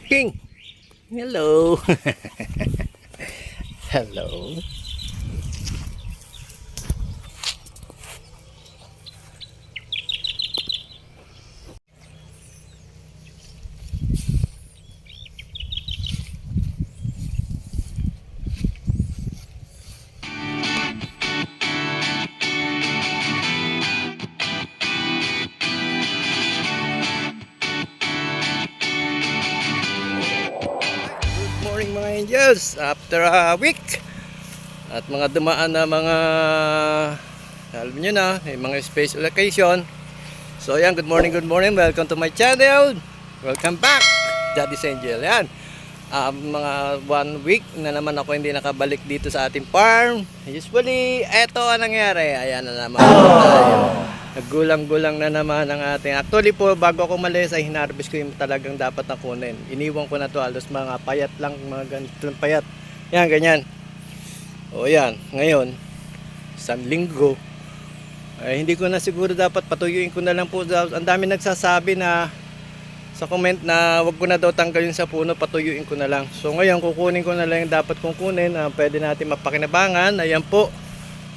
King. Hello. Hello. Morning mga angels, after a week at mga dumaan na mga alam nyo na, mga special occasion. So yan, good morning, welcome to my channel, welcome back Daddy's Angel. Yan, mga 1 week na naman ako hindi nakabalik dito sa ating farm. Usually, eto ang nangyari, ayan na naman tayo. Naggulang-gulang na naman ang ating. Actually po, bago ako malis ay hinarvest ko yung talagang dapat na kunin. Iniwan ko na to, halos mga payat lang, mga ganitong payat. Yan, ganyan. O yan, ngayon, isang linggo. Ay, hindi ko na siguro dapat patuyuin ko na lang po. Ang dami nagsasabi na sa comment na wag ko na daw tanggalin sa puno, patuyuin ko na lang. So ngayon, kukunin ko na lang yung dapat kong kunin na pwede natin mapakinabangan. Ayan po.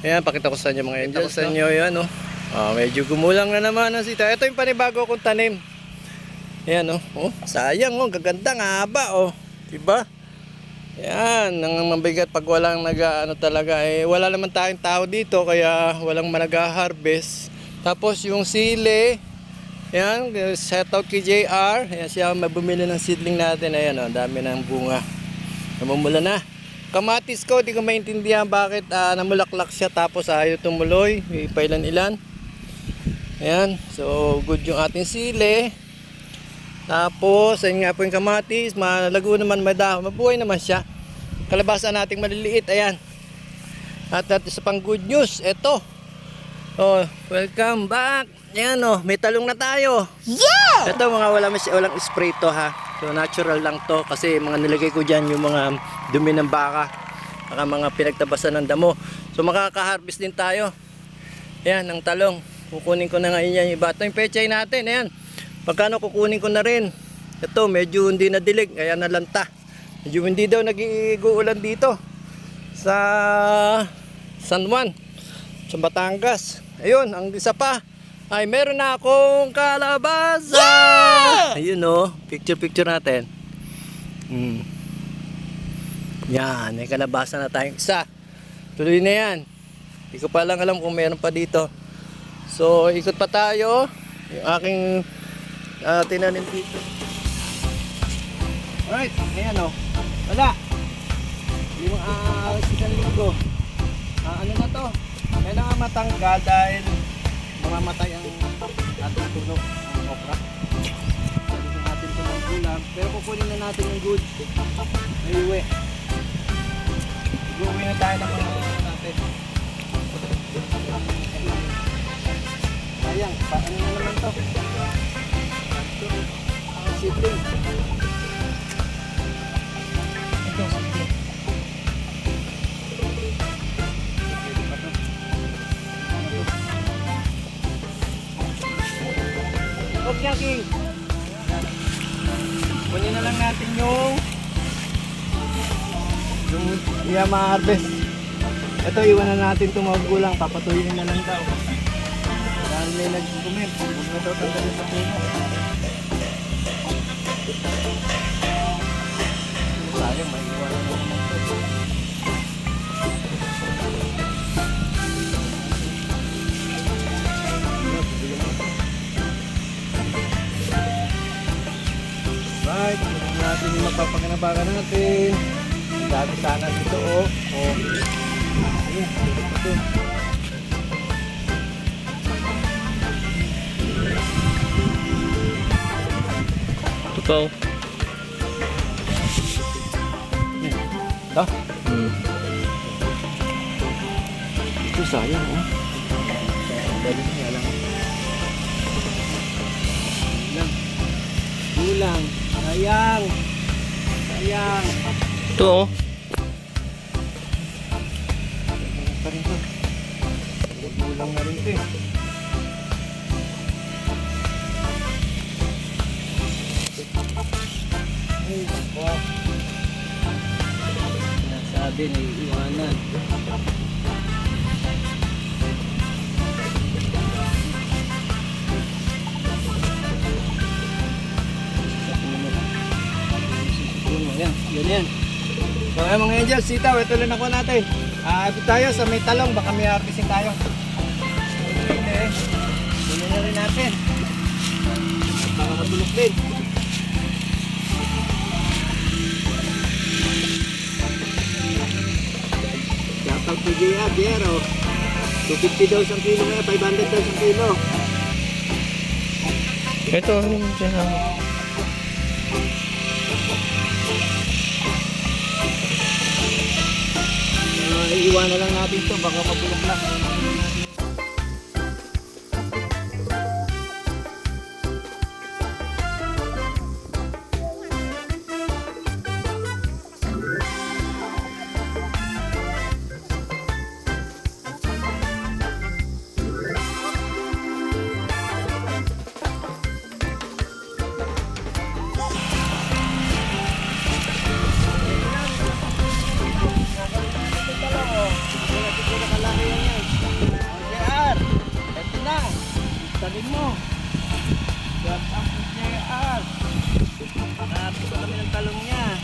Ayan, pakita ko sa inyo mga angels. Sa inyo yan, no? Medyo gumulang na naman ang sita. Ito yung panibago kong tanim. Ayan, oh, sayang, gaganda nga haba, diba? Ayan, ang mabigat pag walang talaga, wala naman tayong tao dito, kaya walang nag-harvest. Tapos yung sili, ayan, shout out kay JR. Ayan siya, mabumili ng seedling natin. Ayan, dami ng bunga. Namumula na. Kamatis ko, di ko maintindihan bakit namulaklak siya tapos ayaw tumuloy. Pailan-ilan. Ayan, so good yung ating sili. Tapos, ayun nga po yung kamatis, malago naman, mabuhay naman siya. Kalabasa nating maliliit, ayan. At sa pang good news, eto. Welcome back. Ayan, may talong na tayo. Yeah! Ito mga walang spray to, ha. So natural lang to kasi mga nilagay ko dyan yung mga dumi ng baka, mga pinagtabasan ng damo. So makaka-harvest din tayo. Ayan, ng talong. Kukunin ko na ngayon yan. Iba ito yung pechay natin. Ayan. Pagkano kukunin ko na rin. Ito medyo hindi nadilig. Kaya nalanta. Medyo hindi daw nag-iiguulan dito. Sa San Juan. Sa Batangas. Ayun. Ang isa pa. Ay meron na akong kalabasa. Yeah! Ayun Picture natin. Yan. May kalabasa na tayong isa. Tuloy na yan. Hindi ko pa lang alam kung meron pa dito. So, ikot pa tayo. Yung aking tinanim dito. Alright, ayan wala. Yung isang linggo. Ano na to? May nga matanggal dahil mamamatay ang ating puno ng okra. Pwede natin ito ng gulang. Pero kukunin na natin yung goods. May uwi. Uwi na tayo ng mga natin. Sayang, paano na naman to? Sibling. Ito, sibling. Huwag niya, King. Kunin na lang natin yung ma-harvest. Ito, iwan na natin itong magulang. Papatuyin na lang daw. Dahil may nag-comment. Huwag na daw tanggalin sa puno. Sayang, may iwan mo. Right, kunin natin yung mapapakinabangan natin. Dami sana dito, Ayan, ito. Totoo. Ito? Ito sayang, Dali niya lang. Gulang. Sayang. Ito Pa rin to. Gulang na rin ito Ay, ako. Sabi na iiwanan. Yan. So ayun mga angels, sitaw, ito lang nakuha natin. Ito tayo sa may talong, baka may harvesting tayo. Tuloy na rin natin. At baka matulog din. Shoutout to Gia, Gero. 250 daw isang kilo ngayon, 500 daw isang kilo. Ito, dyan ako. Iiwan na lang natin ito, baka mapulok na. Tarin mo. Drop up with JR. Napis ko kami ng talong niya.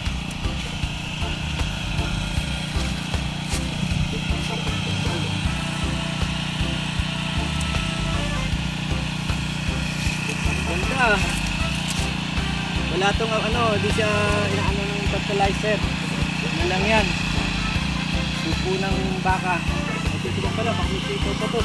Ganda. Wala tong di siya inaano ng fertilizer. Ano lang yan. Supo ng baka. Ito ko pala, baka may sitaw pa to.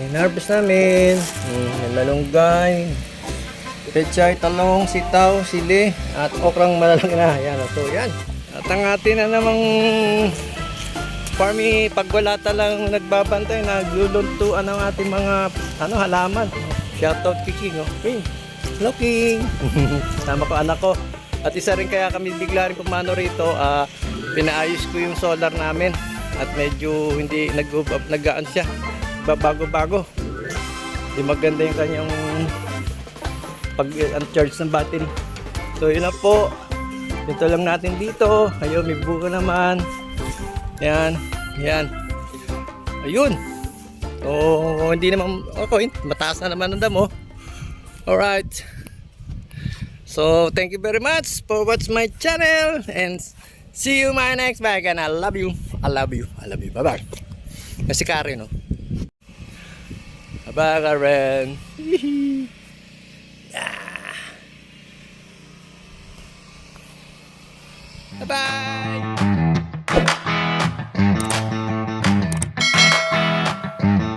In-harvest namin yung malunggay, pechay, talong, sitaw, sili at okrang malalaki na. Yan, so yan. At ang atin na namang farmy, pag wala talang nagbabantay, nagluluntuan ang ating mga halaman. Shoutout kay King. King, hello King. Sama ko anak ko. At isa rin kaya kami bigla rin pumano rito, pinaayos ko yung solar namin at medyo hindi nag-aan siya, bago-bago. Di maganda yung kanyang pag-charge ng battery. So yun na po, ito lang natin dito. Ayun, may buka naman. Yan, yan. Ayun. So hindi naman okay, mataas na naman ang damo. Alright. So thank you very much for watching my channel and see you my next vlog, and I love you. I love you. I love you. Bye bye. Nasi Karen, no? Bye Karen. Yeah. Bye bye.